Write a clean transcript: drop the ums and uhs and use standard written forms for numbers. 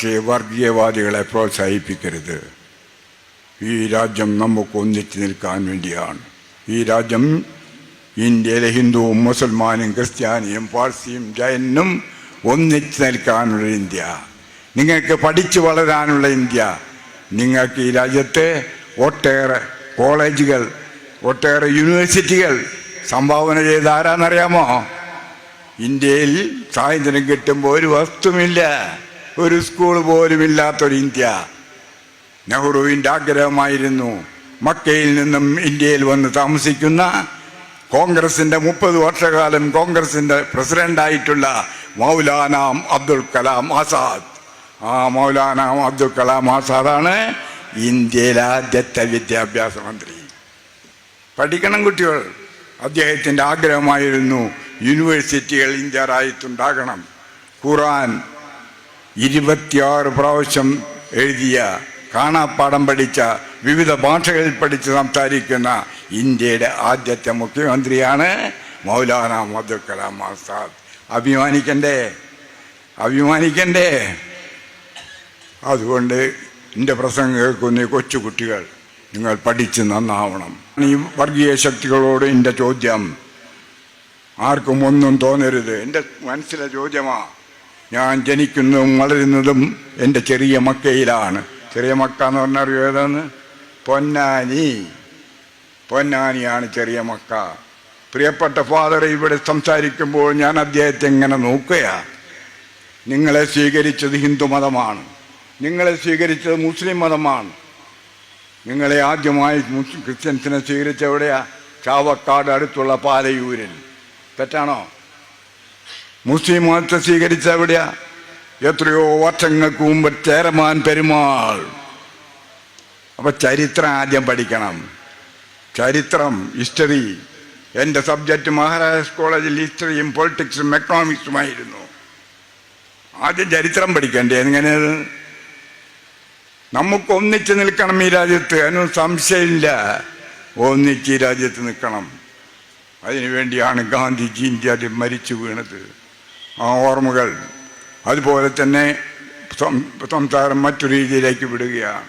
രാഷ്ട്രീയ വർഗീയവാദികളെ പ്രോത്സാഹിപ്പിക്കരുത്. ഈ രാജ്യം നമുക്ക് ഒന്നിച്ചു നിൽക്കാൻ വേണ്ടിയാണ്. ഈ രാജ്യം ഇന്ത്യയിലെ ഹിന്ദുവും മുസൽമാനും ക്രിസ്ത്യാനിയും പാഴ്സിയും ജൈനും ഒന്നിച്ചു നിൽക്കാനുള്ള ഇന്ത്യ, നിങ്ങൾക്ക് പഠിച്ചു വളരാനുള്ള ഇന്ത്യ. നിങ്ങൾക്ക് ഈ രാജ്യത്തെ ഒട്ടേറെ കോളേജുകൾ, ഒട്ടേറെ യൂണിവേഴ്സിറ്റികൾ സംഭാവന ചെയ്ത ആരാന്നറിയാമോ? ഇന്ത്യയിൽ സ്വാതന്ത്ര്യം കിട്ടുമ്പോൾ ഒരു വസ്തുമില്ല, ഒരു സ്കൂൾ പോലും ഇല്ലാത്തൊരു ഇന്ത്യ. നെഹ്റുവിൻ്റെ ആഗ്രഹമായിരുന്നു മക്കയിൽ നിന്നും ഇന്ത്യയിൽ വന്ന് താമസിക്കുന്ന കോൺഗ്രസിൻ്റെ 30 വർഷക്കാലം കോൺഗ്രസിൻ്റെ പ്രസിഡൻ്റായിട്ടുള്ള മൗലാന അബ്ദുൽ കലാം ആസാദ്. ആ മൗലാന അബ്ദുൽ കലാം ആസാദാണ് ഇന്ത്യയിലെ ആദ്യത്തെ വിദ്യാഭ്യാസ മന്ത്രി. പഠിക്കണം കുട്ടികൾ. അദ്ദേഹത്തിൻ്റെ ആഗ്രഹമായിരുന്നു യൂണിവേഴ്സിറ്റികൾ ഇന്ത്യ രാജ്യത്തുണ്ടാകണം. ഖുർആൻ 26 പ്രാവശ്യം എഴുതിയ, കാണാപ്പാഠം പഠിച്ച, വിവിധ ഭാഷകളിൽ പഠിച്ച് സംസാരിക്കുന്ന ഇന്ത്യയുടെ ആദ്യത്തെ മുഖ്യമന്ത്രിയാണ് മൗലാന അബ്ദുൽ കലാം ആസാദ്. അഭിമാനിക്കണ്ടേ? അഭിമാനിക്കണ്ടേ? അതുകൊണ്ട് എൻ്റെ പ്രസംഗം കേൾക്കുന്ന കൊച്ചുകുട്ടികൾ, നിങ്ങൾ പഠിച്ച് നന്നാവണം. ഈ വർഗീയ ശക്തികളോട് എൻ്റെ ചോദ്യം, ആർക്കും ഒന്നും തോന്നരുത്, എൻ്റെ മനസ്സിലെ ചോദ്യമാണ്. ഞാൻ ജനിക്കുന്നതും വളരുന്നതും എൻ്റെ ചെറിയ മക്കയിലാണ്. ചെറിയ മക്ക എന്ന് പറഞ്ഞാൽ അറിയോ ഏതാന്ന്? പൊന്നാനി. പൊന്നാനിയാണ് ചെറിയ മക്ക. പ്രിയപ്പെട്ട ഫാദർ ഇവിടെ സംസാരിക്കുമ്പോൾ ഞാൻ അദ്ദേഹത്തെ ഇങ്ങനെ നോക്കുകയാണ്. നിങ്ങളെ സ്വീകരിച്ചത് ഹിന്ദു മതമാണ്, നിങ്ങളെ സ്വീകരിച്ചത് മുസ്ലിം മതമാണ്. നിങ്ങളെ ആദ്യമായി ക്രിസ്ത്യൻസിനെ സ്വീകരിച്ച എവിടെയാ? ചാവക്കാട് അടുത്തുള്ള പാലയൂരിൽ. തെറ്റാണോ? മുസ്ലിം മതത്തെ സ്വീകരിച്ച എവിടെയാ? എത്രയോ വർഷങ്ങൾക്ക് മുമ്പ് ചേരമാൻ പെരുമാൾ. അപ്പം ചരിത്രം ആദ്യം പഠിക്കണം. ചരിത്രം, ഹിസ്റ്ററി. എൻ്റെ സബ്ജക്റ്റ് മഹാരാജാസ് കോളേജിൽ ഹിസ്റ്ററിയും പൊളിറ്റിക്സും എക്കണോമിക്സുമായിരുന്നു. ആദ്യം ചരിത്രം പഠിക്കണ്ടേ? എങ്ങനെ? നമുക്ക് ഒന്നിച്ച് നിൽക്കണം ഈ രാജ്യത്ത്, അതിനൊന്നും സംശയമില്ല. ഒന്നിച്ച് ഈ രാജ്യത്ത് നിൽക്കണം. അതിനുവേണ്ടിയാണ് ഗാന്ധിജി ഇന്ത്യയിൽ മരിച്ചു വീണത്. ആ ഓർമ്മകൾ അതുപോലെ തന്നെ സംസാരം മറ്റു രീതിയിലേക്ക് വിടുകയാണ്.